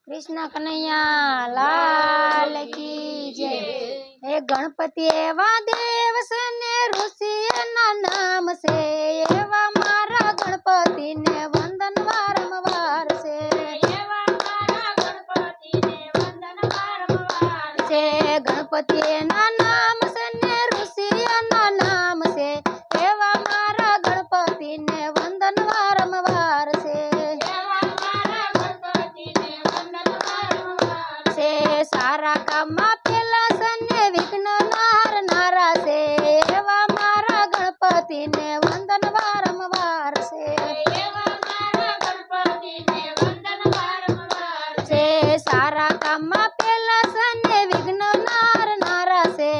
कृष्ण कन्हैया लाल की जय। हे गणपति एवा देव से ने ऋषि ना नाम से एवा मारा गणपति ने वंदन वारंवार से एवा मारा गणपति ने वंदन वारंवार से गणपति ना नाम से ने ऋषि ना नाम से एवा मारा गणपति ने वंदन वारंवार से सारा काम पेला सन्ने विघ्न नार नारा से एवा मारा गणपति ने वंदन वारंवार से एवा मारा गणपति ने वंदन वारंवार से सारा काम पेला सन्ने विघ्न नार नारा से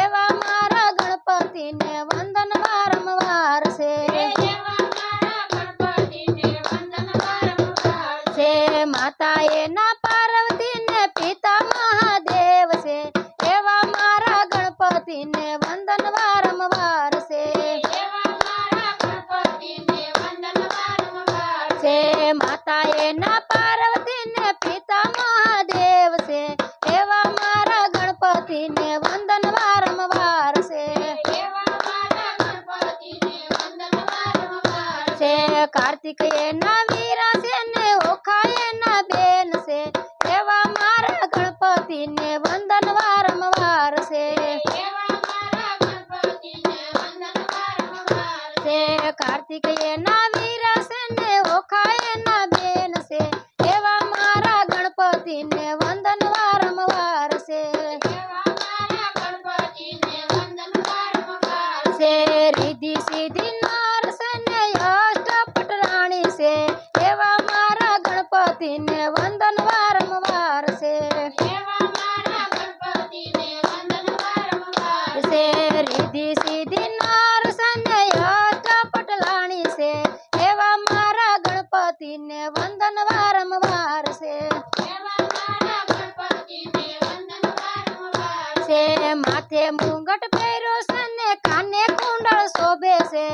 एवा मारा गणपति ने वंदन वारंवार से एवा मारा गणपति ने वंदन वारंवार से माता ए ना पार्वती ने पिता महादेव से एवा मारा गणपति ने वंदन वारंवार से एवा मारा गणपति ने वंदन वारंवार से माता ए ना पार्वती ने पिता महादेव से एवा मारा गणपति ने वंदन वारंवार से एवा मारा गणपति ने वंदन वारंवार से कार्तिक ए ना वीरा से ने ओखाए ना बेन से एवा मारा गणपति ने वंदन वारंवार से एवा मारा गणपति ने वंदन वारंवार से कार्तिक ये ना वीरा से ने ओखाए ना बेन से एवा मारा गणपति ने वंदन वारंवार से एवा मारा गणपति ने वंदन वारंवार से रिद्धि सिद्धि नार से ने अष्टपट रानी से एवा मारा गणपति ने वंदन वारंवार से एवा मारा गणपति ने वंदन वारंवार से रिद्धि सिद्धि नार सन्ने अष्टपट रानी से एवा मारा गणपति ने वंदन वारंवार से एवा मारा गणपति ने वंदन वारंवार से माथे मुंगट पैरो सन्ने काने कुंडल शोभे से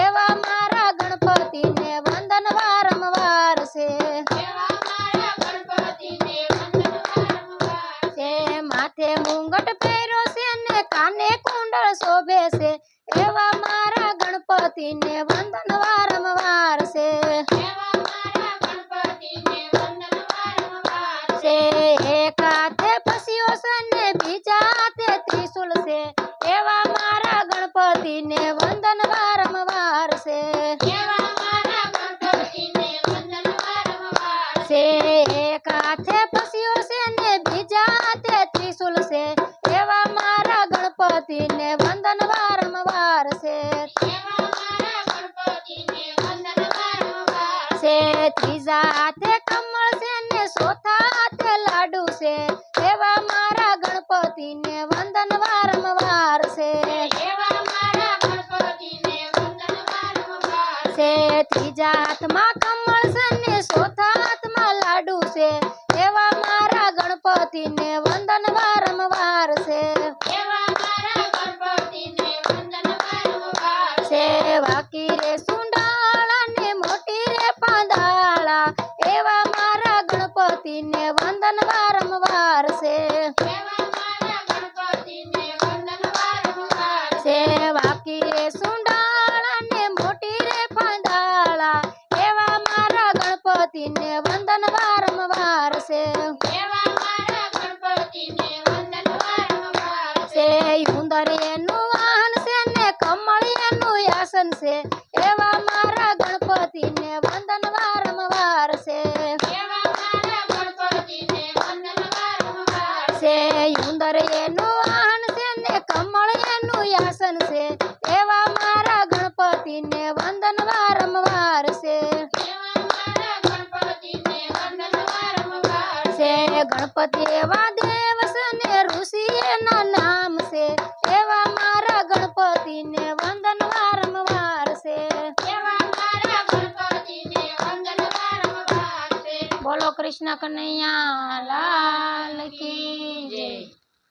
एवा मारा गणपति ने वंदन वारंवार से एवा मारा गणपति ने वंदन वारंवार से माथे मुंगट पैरो से ने काने कुंडल शोभे से एवा मारा गणपति ने वंदन वारंवार से एवा मारा गणपति ने वंदन वारंवार से एक हाथे पसियो सन्ने बीजा हाथे त्रिशूल से एवा मारा गणपति ने वंदन वारंवार से एवा मारा गणपति ने वंदन वारंवार से एक हाथे पसियो से ने बीजा हाथे त्रिशूल से एवा मारा गणपति ने वंदन वारंवार से एवा मारा गणपति ने वंदन वारंवार से तीजा हाथे कमल से ने चौथा हाथे लाडू से एवा मारा गणपति ने वंदन वारंवार से एवा मारा गणपति ने वंदन वारंवार से तीजा हाथ में कमल से ने चौथा हाथ में लाडू से एवा मारा गणपति ने वंदन वारंवार से एवा मारा गणपति ने वंदन वारंवार से बाकी रे सुंडाला ने मोटी रे पांडाला एवा मारा गणपति ने वंदन वारंवार से एवा मारा गणपति ने वंदन वारंवार से बाकी रे सुंडाला ने मोटी रे पांडाला एवा मारा गणपति ने वंदन वारंवार से एवा मारा गणपति ने वंदन वारंवार से उंदर एनु वाहन से ने कमल एनु आसन से एवा मारा गणपति ने वंदन वारंवार से एवा मारा गणपति ने वंदन वारंवार से उंदर एनु वाहन से ने कमल एनु आसन से एवा मारा गणपति ने वंदन वारंवार से एवा मारा गणपति ने वंदन वारंवार से गणपति एवा देव से ने ऋषि ना नाम से एवा मारा गणपति ने वंदन वारंवार से एवा मारा गणपति ने वंदन वारंवार से। बोलो कृष्ण कन्हैया लाल की जय।